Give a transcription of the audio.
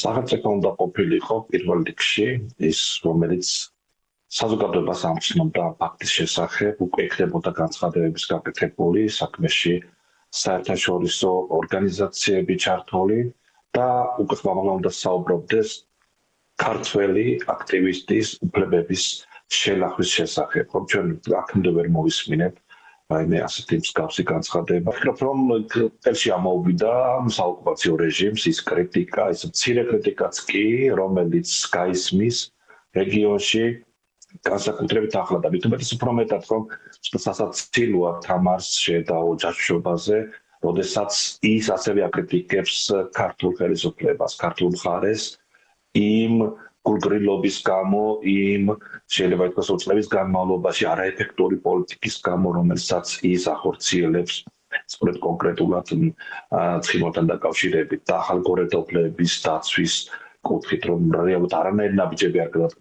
სახელმწიფო უნდა ყოფილიყო პირველ რიგში ის, რომელიც საზოგადოებას ამცნობდა ფაქტის შესახებ, უკვე იქნებოდა განცხადებების გაკეთებული საქმეში საერთაშორისო ორგანიზაციები ჩართული და უკვე ხმამაღლა უნდა საუბრობდეს ქართველი აქტივისტის უფლებების შელახვის შესახებ. რომ ჩვენ აქამდე ვერ მოვისმინეთ რაიმე ასეთი მსგავსი განცხადება. ვფიქრობ, რომ წელში ამოუვიდა საოკუპაციო რეჟიმს ის კრიტიკა, ის მცირე კრიტიკაც კი, რომელიც გაისმის რეგიონში განსაკუთრებით ახლა და მით უმეტეს უფრო მეტად, რომ სასაცილოა თამარს შეედაო ჯაშუშობაზე, როდესაც ის ასევე აკრიტიკებს ქართულ ხელისუფლებას, ქართულ მხარეს იმ გულგრილობის გამო, იმ შეიძლება ითქვას წლების განმავლობაში არაეფექტური პოლიტიკის გამო, რომელსაც ის ახორციელებს სწორედ კონკრეტულად ცხინვალთან დაკავშირებით და ახალგორეტ უფლებების დაცვის კუთხით, რომ რეალურად არანაირი ნაბიჯები არ გადადგა.